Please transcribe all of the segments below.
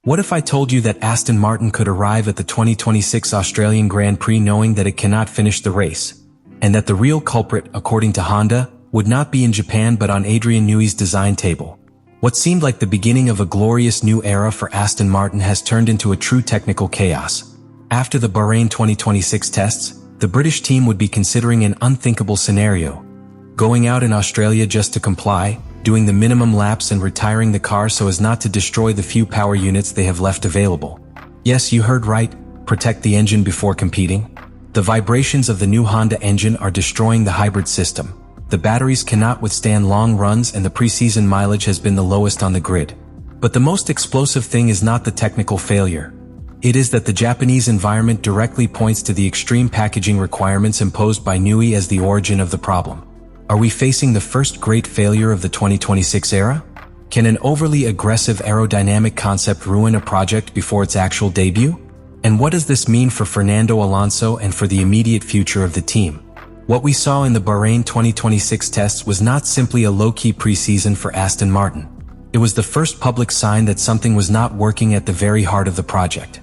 What if I told you that Aston Martin could arrive at the 2026 Australian Grand Prix knowing that it cannot finish the race? And that the real culprit, according to Honda, would not be in Japan but on Adrian Newey's design table? What seemed like the beginning of a glorious new era for Aston Martin has turned into a true technical chaos. After the Bahrain 2026 tests, the British team would be considering an unthinkable scenario. Going out in Australia just to comply, doing the minimum laps and retiring the car so as not to destroy the few power units they have left available. Yes, you heard right, protect the engine before competing. The vibrations of the new Honda engine are destroying the hybrid system. The batteries cannot withstand long runs and the preseason mileage has been the lowest on the grid. But the most explosive thing is not the technical failure. It is that the Japanese environment directly points to the extreme packaging requirements imposed by Newey as the origin of the problem. Are we facing the first great failure of the 2026 era? Can an overly aggressive aerodynamic concept ruin a project before its actual debut? And what does this mean for Fernando Alonso and for the immediate future of the team? What we saw in the Bahrain 2026 tests was not simply a low-key preseason for Aston Martin. It was the first public sign that something was not working at the very heart of the project.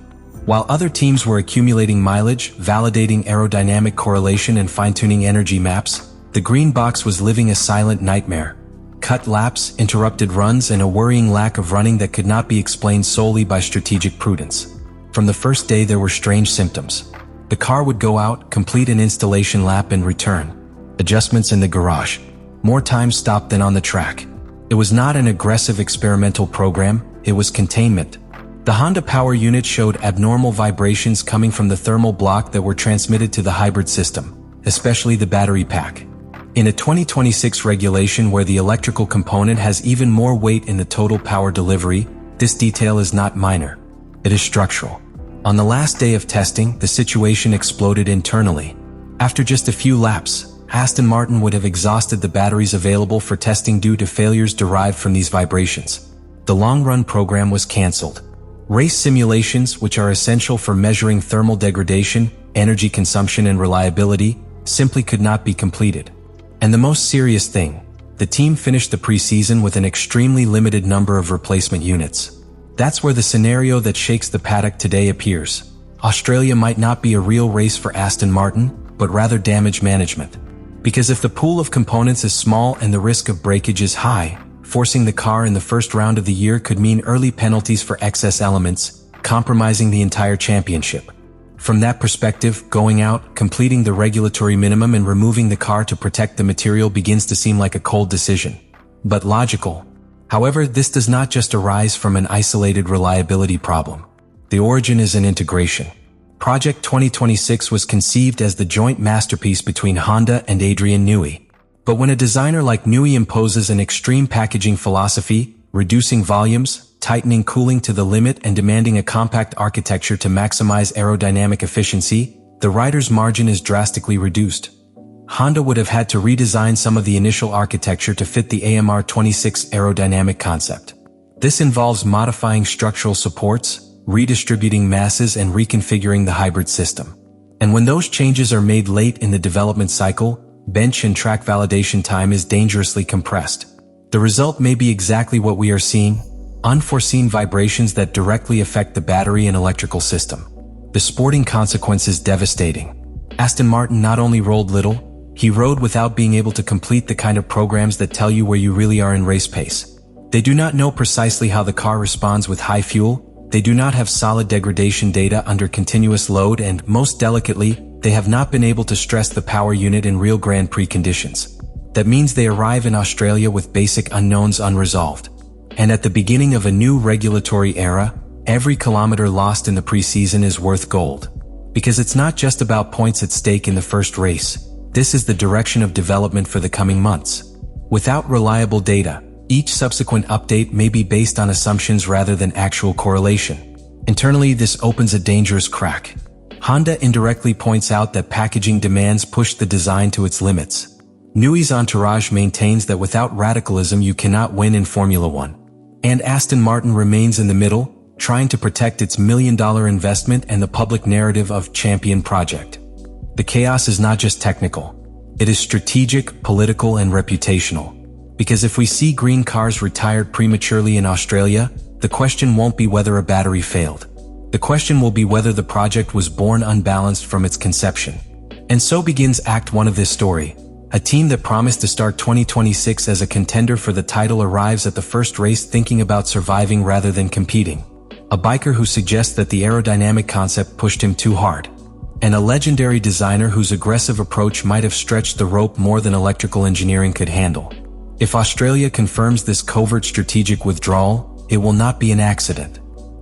While other teams were accumulating mileage, validating aerodynamic correlation and fine-tuning energy maps, the green box was living a silent nightmare. Cut laps, interrupted runs, and a worrying lack of running that could not be explained solely by strategic prudence. From the first day there were strange symptoms. The car would go out, complete an installation lap and return. Adjustments in the garage. More time stopped than on the track. It was not an aggressive experimental program, it was containment. The Honda power unit showed abnormal vibrations coming from the thermal block that were transmitted to the hybrid system, especially the battery pack. In a 2026 regulation where the electrical component has even more weight in the total power delivery, this detail is not minor. It is structural. On the last day of testing, the situation exploded internally. After just a few laps, Aston Martin would have exhausted the batteries available for testing due to failures derived from these vibrations. The long-run program was cancelled. Race simulations, which are essential for measuring thermal degradation, energy consumption and reliability, simply could not be completed. And the most serious thing, the team finished the preseason with an extremely limited number of replacement units. That's where the scenario that shakes the paddock today appears. Australia might not be a real race for Aston Martin, but rather damage management. Because if the pool of components is small and the risk of breakage is high, forcing the car in the first round of the year could mean early penalties for excess elements, compromising the entire championship. From that perspective, going out, completing the regulatory minimum and removing the car to protect the material begins to seem like a cold decision. But logical. However, this does not just arise from an isolated reliability problem. The origin is an integration. Project 2026 was conceived as the joint masterpiece between Honda and Adrian Newey. But when a designer like Newey imposes an extreme packaging philosophy, reducing volumes, tightening cooling to the limit and demanding a compact architecture to maximize aerodynamic efficiency, the rider's margin is drastically reduced. Honda would have had to redesign some of the initial architecture to fit the AMR26 aerodynamic concept. This involves modifying structural supports, redistributing masses and reconfiguring the hybrid system. And when those changes are made late in the development cycle, bench and track validation time is dangerously compressed. The result may be exactly what we are seeing: unforeseen vibrations that directly affect the battery and electrical system. The sporting consequence is devastating. Aston Martin not only rolled little, he rode without being able to complete the kind of programs that tell you where you really are in race pace. They do not know precisely how the car responds with high fuel, they do not have solid degradation data under continuous load, and, most delicately, they have not been able to stress the power unit in real Grand Prix conditions. That means they arrive in Australia with basic unknowns unresolved. And at the beginning of a new regulatory era, every kilometer lost in the preseason is worth gold. Because it's not just about points at stake in the first race. This is the direction of development for the coming months. Without reliable data, each subsequent update may be based on assumptions rather than actual correlation. Internally, this opens a dangerous crack. Honda indirectly points out that packaging demands push the design to its limits. Newey's entourage maintains that without radicalism you cannot win in Formula One. And Aston Martin remains in the middle, trying to protect its million-dollar investment and the public narrative of champion project. The chaos is not just technical. It is strategic, political, and reputational. Because if we see green cars retired prematurely in Australia, the question won't be whether a battery failed. The question will be whether the project was born unbalanced from its conception. And so begins Act 1 of this story. A team that promised to start 2026 as a contender for the title arrives at the first race thinking about surviving rather than competing. A biker who suggests that the aerodynamic concept pushed him too hard. And a legendary designer whose aggressive approach might have stretched the rope more than electrical engineering could handle. If Australia confirms this covert strategic withdrawal, it will not be an accident.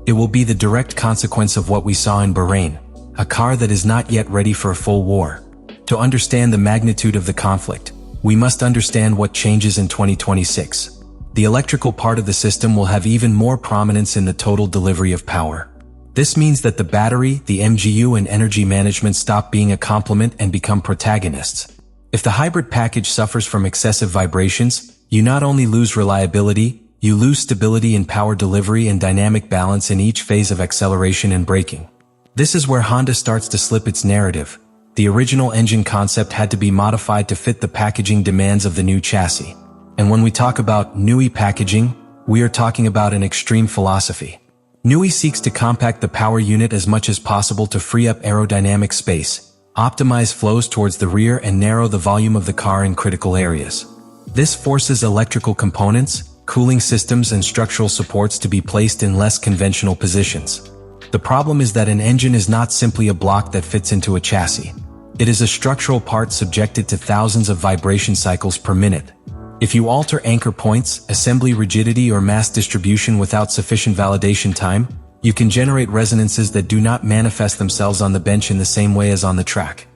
It will be the direct consequence of what we saw in Bahrain, a car that is not yet ready for a full war. To understand the magnitude of the conflict, we must understand what changes in 2026. The electrical part of the system will have even more prominence in the total delivery of power. This means that the battery, the MGU, and energy management stop being a complement and become protagonists. If the hybrid package suffers from excessive vibrations, you not only lose reliability, you lose stability in power delivery and dynamic balance in each phase of acceleration and braking. This is where Honda starts to slip its narrative. The original engine concept had to be modified to fit the packaging demands of the new chassis. And when we talk about Newey packaging, we are talking about an extreme philosophy. Newey seeks to compact the power unit as much as possible to free up aerodynamic space, optimize flows towards the rear, and narrow the volume of the car in critical areas. This forces electrical components, cooling systems, and structural supports to be placed in less conventional positions. The problem is that an engine is not simply a block that fits into a chassis. It is a structural part subjected to thousands of vibration cycles per minute. If you alter anchor points, assembly rigidity, or mass distribution without sufficient validation time, you can generate resonances that do not manifest themselves on the bench in the same way as on the track.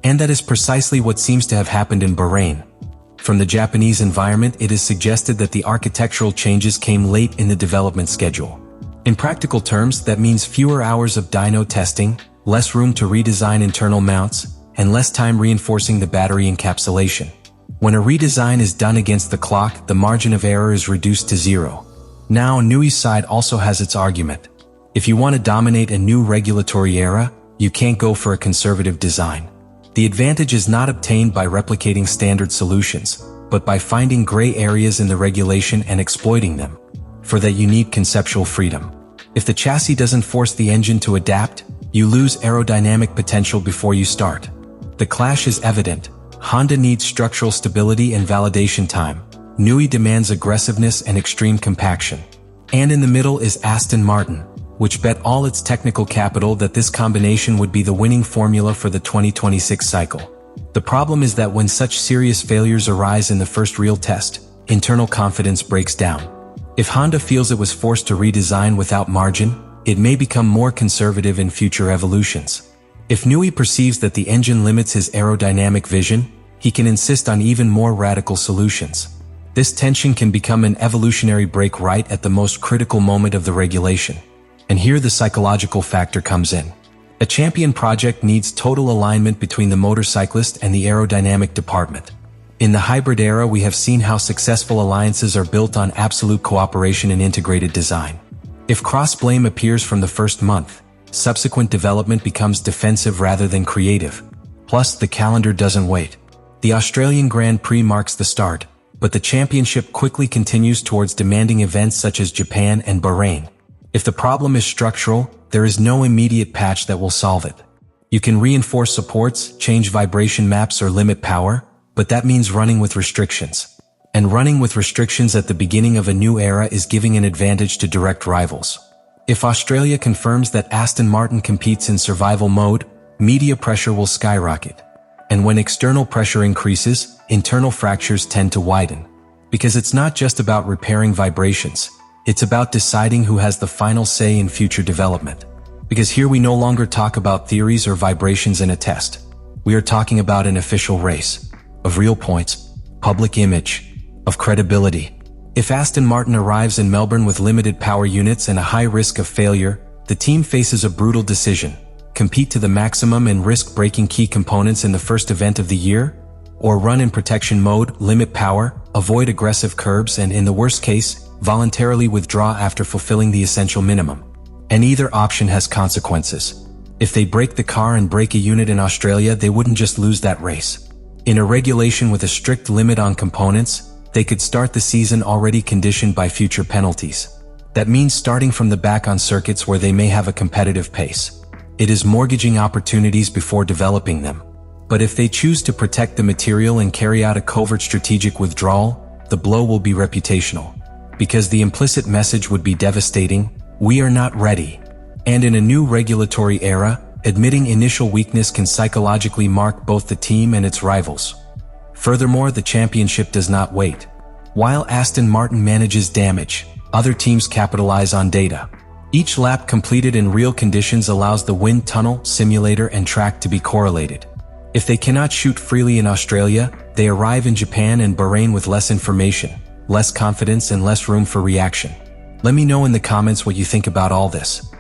And that is precisely what seems to have happened in Bahrain. From the Japanese environment, it is suggested that the architectural changes came late in the development schedule. In practical terms, that means fewer hours of dyno testing, less room to redesign internal mounts, and less time reinforcing the battery encapsulation. When a redesign is done against the clock, the margin of error is reduced to zero. Now, Newey's side also has its argument. If you want to dominate a new regulatory era, you can't go for a conservative design. The advantage is not obtained by replicating standard solutions, but by finding gray areas in the regulation and exploiting them. For that, you need conceptual freedom. If the chassis doesn't force the engine to adapt, you lose aerodynamic potential before you start. The clash is evident. Honda needs structural stability and validation time. Newey demands aggressiveness and extreme compaction. And in the middle is Aston Martin, which bet all its technical capital that this combination would be the winning formula for the 2026 cycle. The problem is that when such serious failures arise in the first real test, internal confidence breaks down. If Honda feels it was forced to redesign without margin, it may become more conservative in future evolutions. If Newey perceives that the engine limits his aerodynamic vision, he can insist on even more radical solutions. This tension can become an evolutionary break right at the most critical moment of the regulation. And here the psychological factor comes in. A champion project needs total alignment between the motorcyclist and the aerodynamic department. In the hybrid era, we have seen how successful alliances are built on absolute cooperation and integrated design. If cross-blame appears from the first month, subsequent development becomes defensive rather than creative. Plus, the calendar doesn't wait. The Australian Grand Prix marks the start, but the championship quickly continues towards demanding events such as Japan and Bahrain. If the problem is structural, there is no immediate patch that will solve it. You can reinforce supports, change vibration maps, or limit power, but that means running with restrictions. And running with restrictions at the beginning of a new era is giving an advantage to direct rivals. If Australia confirms that Aston Martin competes in survival mode, media pressure will skyrocket. And when external pressure increases, internal fractures tend to widen. Because it's not just about repairing vibrations, it's about deciding who has the final say in future development. Because here we no longer talk about theories or vibrations in a test. We are talking about an official race. Of real points, public image, of credibility. If Aston Martin arrives in Melbourne with limited power units and a high risk of failure, the team faces a brutal decision. Compete to the maximum and risk breaking key components in the first event of the year? Or run in protection mode, limit power, avoid aggressive curbs, and in the worst case, voluntarily withdraw after fulfilling the essential minimum. And either option has consequences. If they break the car and break a unit in Australia, they wouldn't just lose that race. In a regulation with a strict limit on components, they could start the season already conditioned by future penalties. That means starting from the back on circuits where they may have a competitive pace. It is mortgaging opportunities before developing them. But if they choose to protect the material and carry out a covert strategic withdrawal, the blow will be reputational. Because the implicit message would be devastating: we are not ready. And in a new regulatory era, admitting initial weakness can psychologically mark both the team and its rivals. Furthermore, the championship does not wait. While Aston Martin manages damage, other teams capitalize on data. Each lap completed in real conditions allows the wind tunnel, simulator, and track to be correlated. If they cannot shoot freely in Australia, they arrive in Japan and Bahrain with less information, less confidence, and less room for reaction. Let me know in the comments what you think about all this.